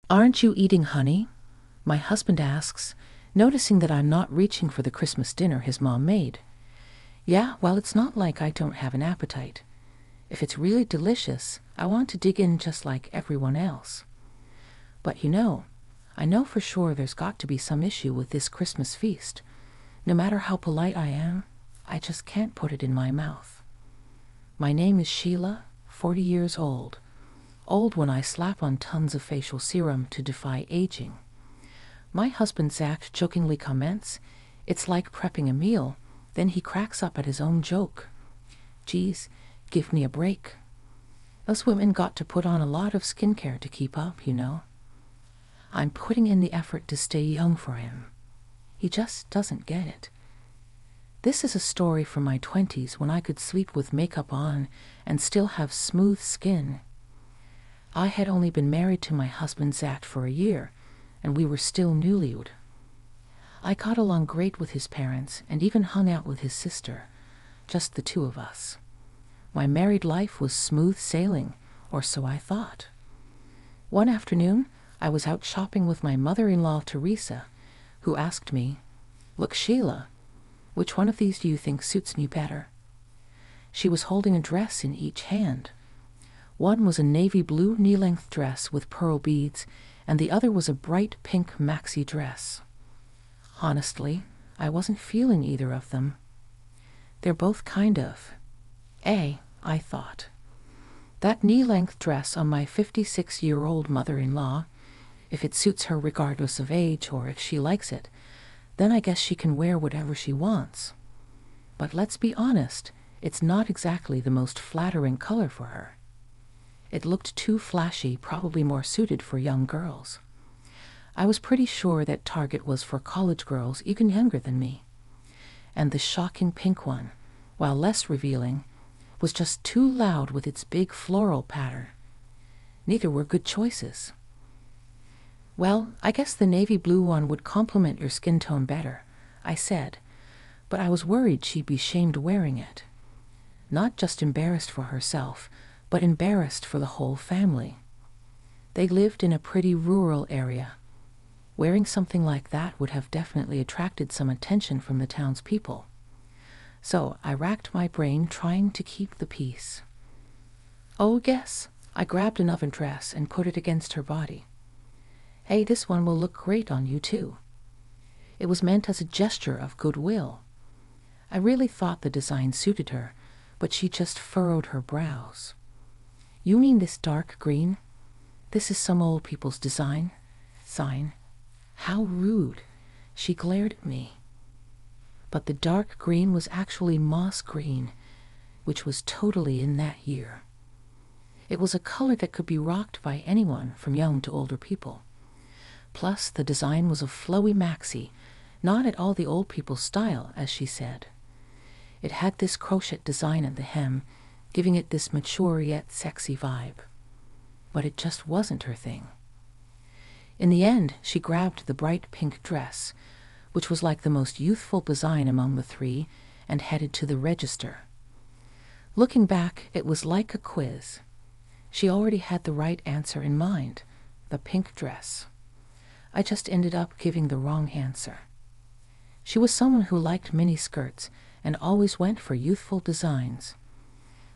"Aren't you eating honey?" my husband asks, noticing that I'm not reaching for the Christmas dinner his mom made. Yeah, well, it's not like I don't have an appetite. If it's really delicious, I want to dig in just like everyone else. But I know for sure there's got to be some issue with this Christmas feast. No matter how polite I am, I just can't put it in my mouth. My name is Sheila, 40 years old. Old when I slap on tons of facial serum to defy aging. My husband Zach jokingly comments, "It's like prepping a meal," then he cracks up at his own joke. Geez, give me a break. Us women got to put on a lot of skincare to keep up. I'm putting in the effort to stay young for him. He just doesn't get it. This is a story from my 20s when I could sleep with makeup on and still have smooth skin. I had only been married to my husband Zach for a year, and we were still newlywed. I got along great with his parents and even hung out with his sister, just the two of us. My married life was smooth sailing, or so I thought. One afternoon, I was out shopping with my mother-in-law Teresa, who asked me, "Look, Sheila, which one of these do you think suits me better?" She was holding a dress in each hand. One was a navy blue knee-length dress with pearl beads, and the other was a bright pink maxi dress. Honestly, I wasn't feeling either of them. They're both kind of. I thought. That knee-length dress on my 56-year-old mother-in-law, if it suits her regardless of age or if she likes it, then I guess she can wear whatever she wants. But let's be honest, it's not exactly the most flattering color for her. It looked too flashy, probably more suited for young girls. I was pretty sure that Target was for college girls even younger than me. And the shocking pink one, while less revealing, was just too loud with its big floral pattern. Neither were good choices. "Well, I guess the navy blue one would complement your skin tone better," I said, but I was worried she'd be shamed wearing it. Not just embarrassed for herself, but embarrassed for the whole family. They lived in a pretty rural area. Wearing something like that would have definitely attracted some attention from the townspeople. So I racked my brain trying to keep the peace. Oh, yes, I grabbed an oven dress and put it against her body. "Hey, this one will look great on you too." It was meant as a gesture of goodwill. I really thought the design suited her, but she just furrowed her brows. "You mean this dark green? This is some old people's design? Sign? How rude." She glared at me. But the dark green was actually moss green, which was totally in that year. It was a color that could be rocked by anyone from young to older people. Plus, the design was a flowy maxi, not at all the old people's style, as she said. It had this crochet design at the hem, giving it this mature yet sexy vibe. But it just wasn't her thing. In the end, she grabbed the bright pink dress, which was like the most youthful design among the three, and headed to the register. Looking back, it was like a quiz. She already had the right answer in mind, the pink dress. I just ended up giving the wrong answer. She was someone who liked mini skirts and always went for youthful designs.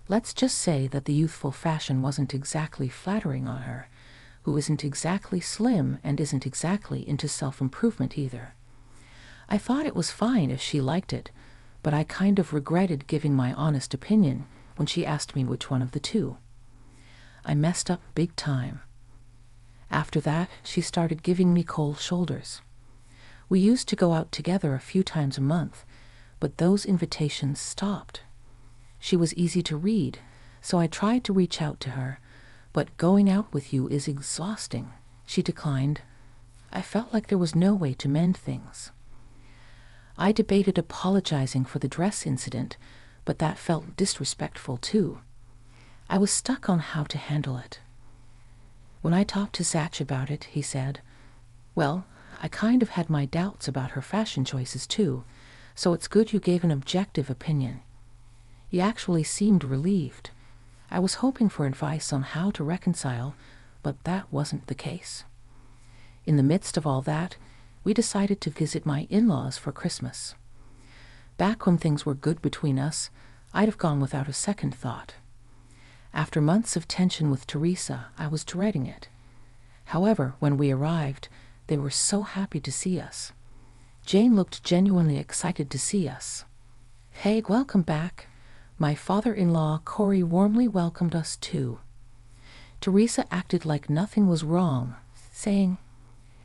Let's just say that the youthful fashion wasn't exactly flattering on her, who isn't exactly slim and isn't exactly into self-improvement either. I thought it was fine if she liked it, but I kind of regretted giving my honest opinion when she asked me which one of the two. I messed up big time. After that, she started giving me cold shoulders. We used to go out together a few times a month, but those invitations stopped. She was easy to read, so I tried to reach out to her, but "going out with you is exhausting," she declined. I felt like there was no way to mend things. I debated apologizing for the dress incident, but that felt disrespectful too. I was stuck on how to handle it. When I talked to Zach about it, he said, "Well, I kind of had my doubts about her fashion choices too, so it's good you gave an objective opinion." He actually seemed relieved. I was hoping for advice on how to reconcile, but that wasn't the case. In the midst of all that, we decided to visit my in-laws for Christmas. Back when things were good between us, I'd have gone without a second thought. After months of tension with Teresa, I was dreading it. However, when we arrived, they were so happy to see us. Jane looked genuinely excited to see us. "Hey, welcome back." My father-in-law, Corey, warmly welcomed us too. Teresa acted like nothing was wrong, saying,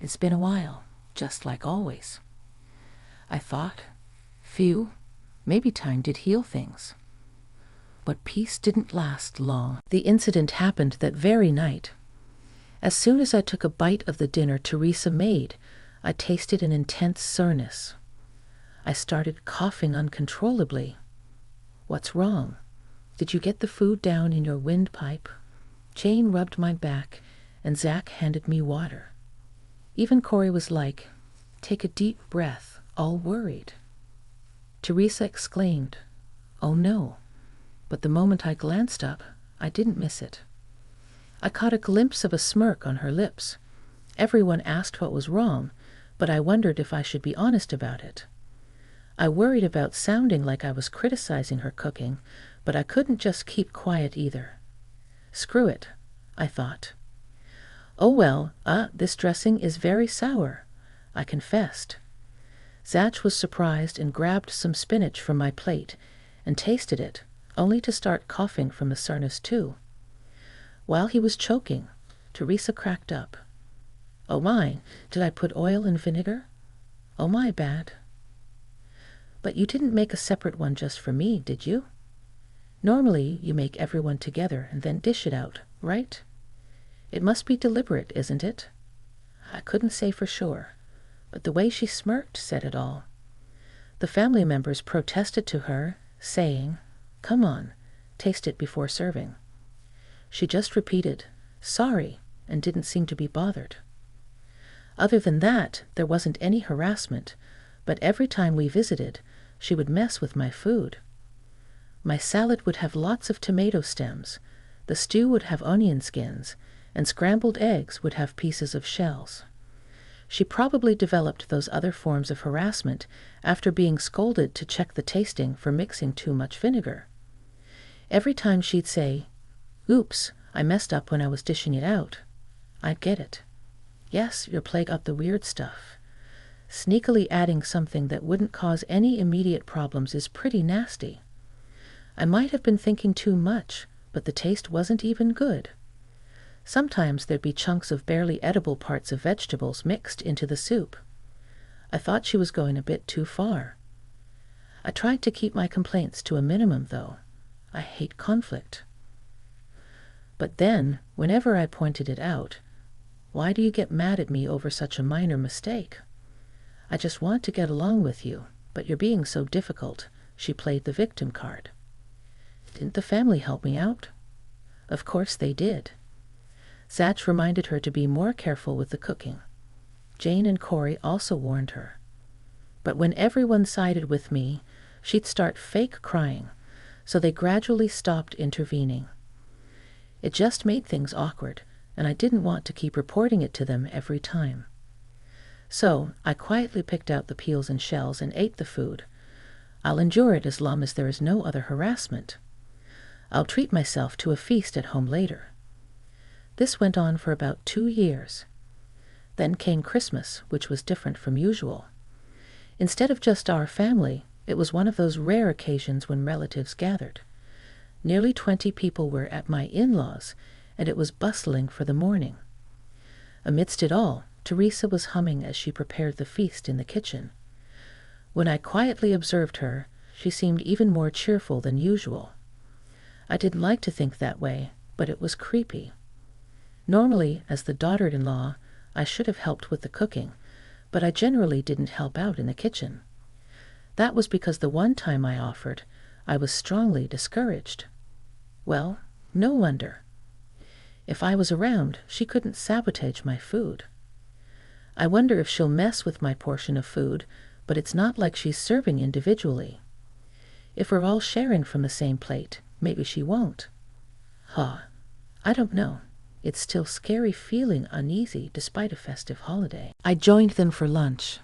"It's been a while, just like always." I thought, phew, maybe time did heal things. But peace didn't last long. The incident happened that very night. As soon as I took a bite of the dinner Teresa made, I tasted an intense soreness. I started coughing uncontrollably. "What's wrong? Did you get the food down in your windpipe?" Jane rubbed my back, and Zach handed me water. Even Corey was like, "Take a deep breath," all worried. Teresa exclaimed, "Oh no," but the moment I glanced up, I didn't miss it. I caught a glimpse of a smirk on her lips. Everyone asked what was wrong, but I wondered if I should be honest about it. I worried about sounding like I was criticizing her cooking, but I couldn't just keep quiet either. Screw it, I thought. "Oh well, this dressing is very sour," I confessed. Zach was surprised and grabbed some spinach from my plate and tasted it, only to start coughing from the soreness too. While he was choking, Teresa cracked up. "Oh my, did I put oil and vinegar? Oh my bad." "But you didn't make a separate one just for me, did you? Normally you make everyone together and then dish it out, right? It must be deliberate, isn't it?" I couldn't say for sure, but the way she smirked said it all. The family members protested to her, saying, "Come on, taste it before serving." She just repeated, "Sorry," and didn't seem to be bothered. Other than that, there wasn't any harassment, but every time we visited, she would mess with my food. My salad would have lots of tomato stems, the stew would have onion skins, and scrambled eggs would have pieces of shells. She probably developed those other forms of harassment after being scolded to check the tasting for mixing too much vinegar. Every time she'd say, "Oops, I messed up when I was dishing it out," I'd get it. "Yes, your plate got the weird stuff." Sneakily adding something that wouldn't cause any immediate problems is pretty nasty. I might have been thinking too much, but the taste wasn't even good. Sometimes there'd be chunks of barely edible parts of vegetables mixed into the soup. I thought she was going a bit too far. I tried to keep my complaints to a minimum, though. I hate conflict. But then, whenever I pointed it out, "Why do you get mad at me over such a minor mistake? I just want to get along with you, but you're being so difficult," she played the victim card. Didn't the family help me out? Of course they did. Zach reminded her to be more careful with the cooking. Jane and Corey also warned her. But when everyone sided with me, she'd start fake crying, so they gradually stopped intervening. It just made things awkward, and I didn't want to keep reporting it to them every time. So I quietly picked out the peels and shells and ate the food. I'll endure it as long as there is no other harassment. I'll treat myself to a feast at home later. This went on for about 2 years. Then came Christmas, which was different from usual. Instead of just our family, it was one of those rare occasions when relatives gathered. Nearly 20 people were at my in-laws, and it was bustling for the morning. Amidst it all, Teresa was humming as she prepared the feast in the kitchen. When I quietly observed her, she seemed even more cheerful than usual. I didn't like to think that way, but it was creepy. Normally, as the daughter-in-law, I should have helped with the cooking, but I generally didn't help out in the kitchen. That was because the one time I offered, I was strongly discouraged. Well, no wonder. If I was around, she couldn't sabotage my food. I wonder if she'll mess with my portion of food, but it's not like she's serving individually. If we're all sharing from the same plate, maybe she won't. I don't know. it's still scary feeling uneasy despite a festive holiday. I joined them for lunch.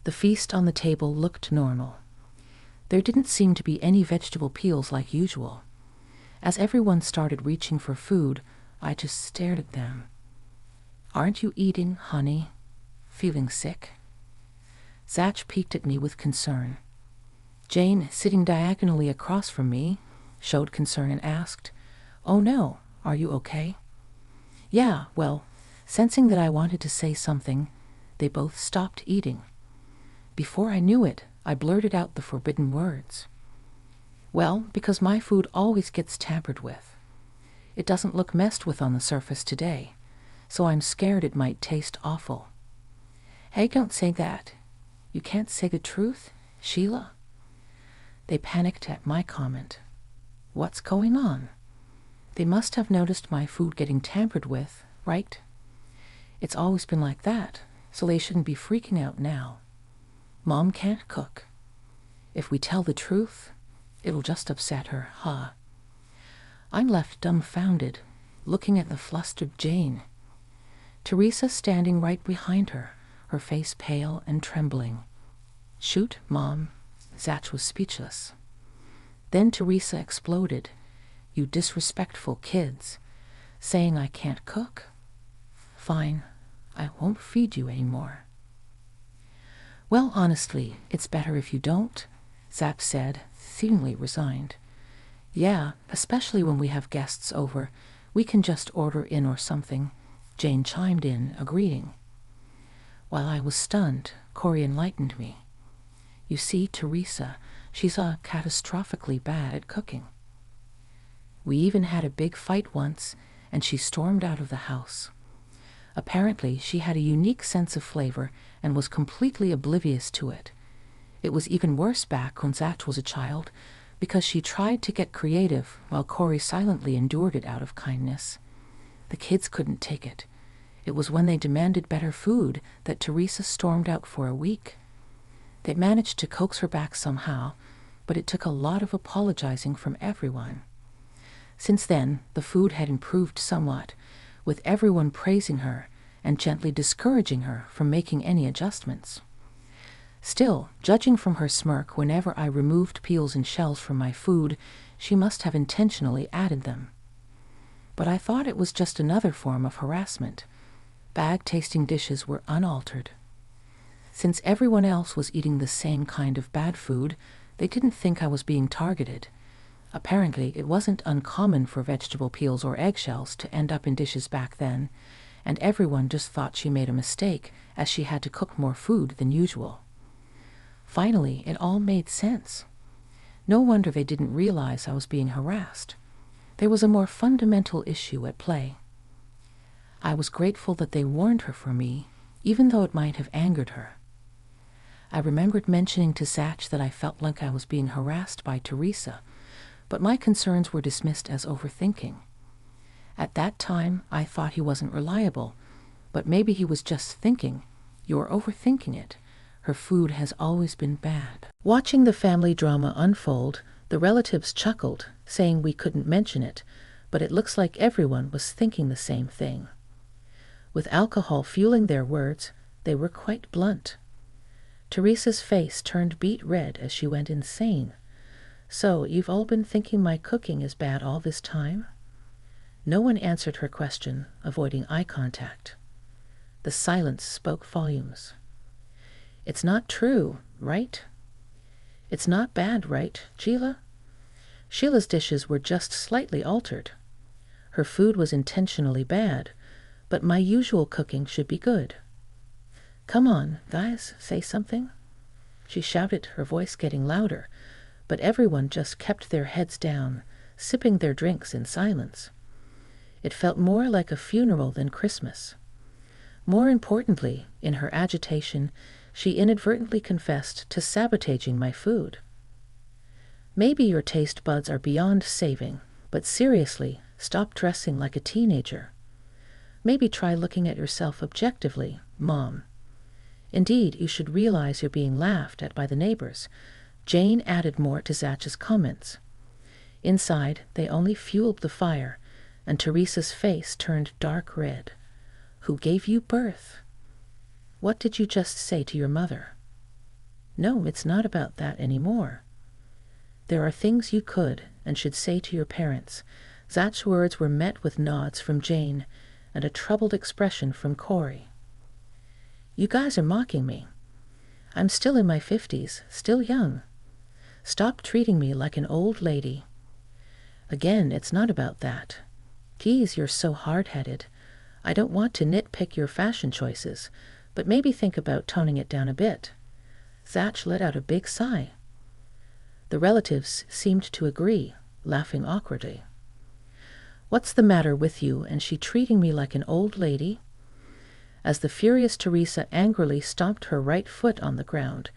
The feast on the table looked normal. There didn't seem to be any vegetable peels like usual. As everyone started reaching for food, I just stared at them. "Aren't you eating, honey? Feeling sick?" Zach peeked at me with concern. Jane, sitting diagonally across from me, showed concern and asked, "Oh no, are you okay?" Yeah, well, sensing that I wanted to say something, they both stopped eating. Before I knew it, I blurted out the forbidden words. "Well, because my food always gets tampered with. It doesn't look messed with on the surface today, so I'm scared it might taste awful." "Hey, don't say that. You can't say the truth, Sheila?" They panicked at my comment. What's going on? They must have noticed my food getting tampered with, right? It's always been like that, so they shouldn't be freaking out now. Mom can't cook. If we tell the truth, it'll just upset her, huh? I'm left dumbfounded, looking at the flustered Jane. Teresa standing right behind her, her face pale and trembling. "Shoot, Mom." Zach was speechless. Then Teresa exploded. "You disrespectful kids. Saying I can't cook? Fine, I won't feed you anymore." "Well, honestly, it's better if you don't," Zach said, seemingly resigned. "Yeah, especially when we have guests over. We can just order in or something," Jane chimed in, agreeing. While I was stunned, Corey enlightened me. "You see, Teresa, she's catastrophically bad at cooking. We even had a big fight once, and she stormed out of the house. Apparently, she had a unique sense of flavor and was completely oblivious to it. It was even worse back when Zach was a child, because she tried to get creative while Corey silently endured it out of kindness. The kids couldn't take it. It was when they demanded better food that Teresa stormed out for a week. They managed to coax her back somehow, but it took a lot of apologizing from everyone. Since then, the food had improved somewhat, with everyone praising her and gently discouraging her from making any adjustments. Still, judging from her smirk whenever I removed peels and shells from my food, she must have intentionally added them. But I thought it was just another form of harassment. Bad-tasting dishes were unaltered. Since everyone else was eating the same kind of bad food, they didn't think I was being targeted. Apparently, it wasn't uncommon for vegetable peels or eggshells to end up in dishes back then, and everyone just thought she made a mistake, as she had to cook more food than usual. Finally, it all made sense. No wonder they didn't realize I was being harassed. There was a more fundamental issue at play. I was grateful that they warned her for me, even though it might have angered her. I remembered mentioning to Zach that I felt like I was being harassed by Teresa, but my concerns were dismissed as overthinking. At that time, I thought he wasn't reliable, but maybe he was just thinking, "You're overthinking it. Her food has always been bad." Watching the family drama unfold, the relatives chuckled, saying we couldn't mention it, but it looks like everyone was thinking the same thing. With alcohol fueling their words, they were quite blunt. Teresa's face turned beet red as she went insane. "So, you've all been thinking my cooking is bad all this time?" No one answered her question, avoiding eye contact. The silence spoke volumes. "It's not true, right? It's not bad, right, Sheila?" Sheila's dishes were just slightly altered. Her food was intentionally bad, but my usual cooking should be good. "Come on, guys, say something." She shouted, her voice getting louder, but everyone just kept their heads down, sipping their drinks in silence. It felt more like a funeral than Christmas. More importantly, in her agitation, she inadvertently confessed to sabotaging my food. "Maybe your taste buds are beyond saving, but seriously, stop dressing like a teenager. Maybe try looking at yourself objectively, Mom. Indeed, you should realize you're being laughed at by the neighbors." Jane added more to Zach's comments. Inside, they only fueled the fire, and Teresa's face turned dark red. Who gave you birth? What did you just say to your mother? No, it's not about that anymore. There are things you could and should say to your parents. Zach's words were met with nods from Jane and a troubled expression from Corey. You guys are mocking me. I'm still in my 50s, still young. Stop treating me like an old lady. Again, it's not about that. Geez, you're so hard-headed. I don't want to nitpick your fashion choices, but maybe think about toning it down a bit. Zach let out a big sigh. The relatives seemed to agree, laughing awkwardly. What's the matter with you, and she treating me like an old lady? As the furious Teresa angrily stomped her right foot on the ground,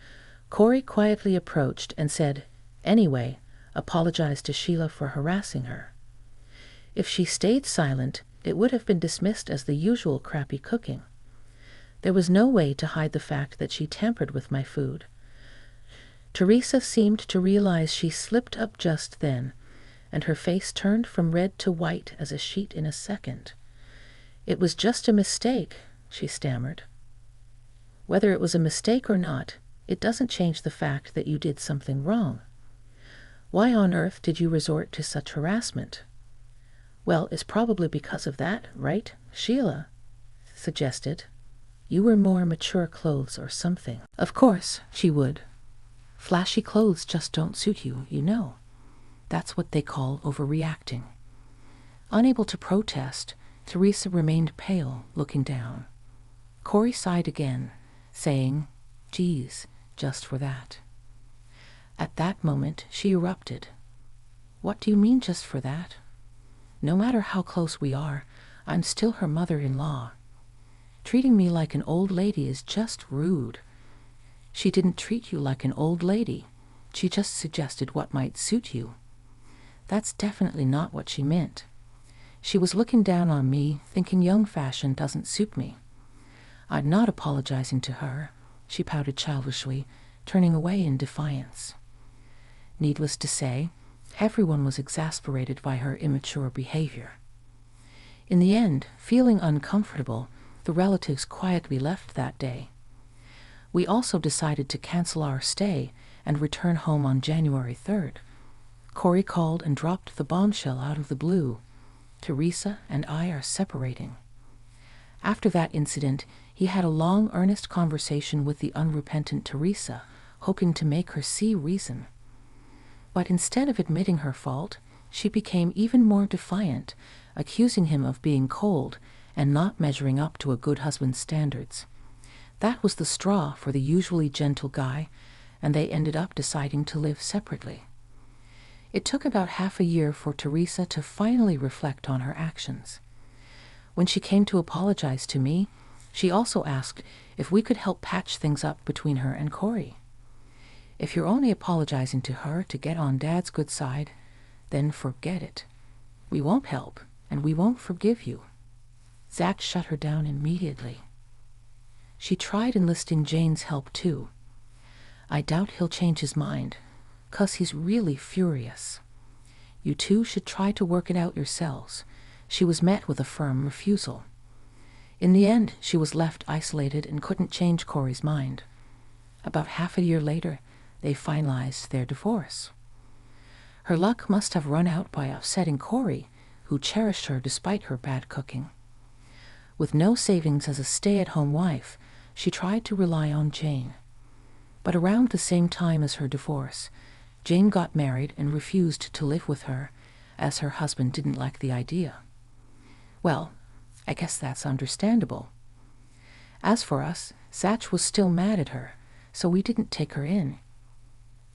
Corey quietly approached and said, anyway, apologized to Sheila for harassing her. If she stayed silent, it would have been dismissed as the usual crappy cooking. There was no way to hide the fact that she tampered with my food. Teresa seemed to realize she slipped up just then, and her face turned from red to white as a sheet in a second. It was just a mistake, she stammered. Whether it was a mistake or not, it doesn't change the fact that you did something wrong. Why on earth did you resort to such harassment? Well, it's probably because of that, right? Sheila suggested. You wear more mature clothes or something. Of course, she would. Flashy clothes just don't suit you, you know. That's what they call overreacting. Unable to protest, Teresa remained pale, looking down. Corey sighed again, saying, geez, just for that. At that moment, she erupted. What do you mean just for that? No matter how close we are, I'm still her mother-in-law. Treating me like an old lady is just rude. She didn't treat you like an old lady. She just suggested what might suit you. That's definitely not what she meant. She was looking down on me, thinking young fashion doesn't suit me. I'm not apologizing to her, she pouted childishly, turning away in defiance. Needless to say, everyone was exasperated by her immature behavior. In the end, feeling uncomfortable, the relatives quietly left that day. We also decided to cancel our stay and return home on January 3rd. Corey called and dropped the bombshell out of the blue. Teresa and I are separating. After that incident, he had a long, earnest conversation with the unrepentant Teresa, hoping to make her see reason. But instead of admitting her fault, she became even more defiant, accusing him of being cold and not measuring up to a good husband's standards. That was the straw for the usually gentle guy, and they ended up deciding to live separately. It took about half a year for Teresa to finally reflect on her actions. When she came to apologize to me, she also asked if we could help patch things up between her and Corey. If you're only apologizing to her to get on Dad's good side, then forget it. We won't help, and we won't forgive you. Zach shut her down immediately. She tried enlisting Jane's help too. I doubt he'll change his mind, 'cause he's really furious. You two should try to work it out yourselves. She was met with a firm refusal. In the end, she was left isolated and couldn't change Corey's mind. About half a year later, they finalized their divorce. Her luck must have run out by upsetting Corey, who cherished her despite her bad cooking. With no savings as a stay-at-home wife, she tried to rely on Jane. But around the same time as her divorce, Jane got married and refused to live with her, as her husband didn't like the idea. Well, I guess that's understandable. As for us, Zach was still mad at her, so we didn't take her in.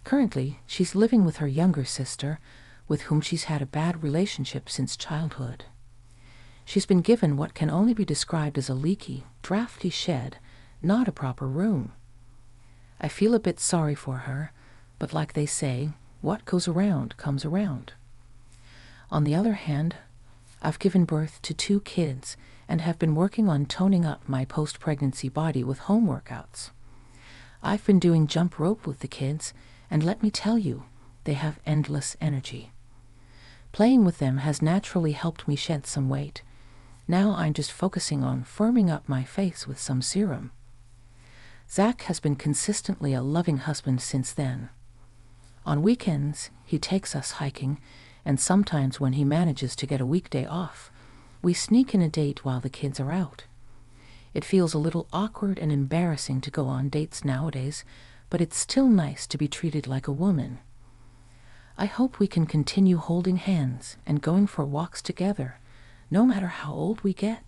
Currently, she's living with her younger sister, with whom she's had a bad relationship since childhood. She's been given what can only be described as a leaky, drafty shed, not a proper room. I feel a bit sorry for her, but like they say, what goes around comes around. On the other hand, I've given birth to 2 kids and have been working on toning up my post-pregnancy body with home workouts. I've been doing jump rope with the kids, and let me tell you, they have endless energy. Playing with them has naturally helped me shed some weight. Now I'm just focusing on firming up my face with some serum. Zach has been consistently a loving husband since then. On weekends, he takes us hiking, and sometimes when he manages to get a weekday off, we sneak in a date while the kids are out. It feels a little awkward and embarrassing to go on dates nowadays, but it's still nice to be treated like a woman. I hope we can continue holding hands and going for walks together, no matter how old we get.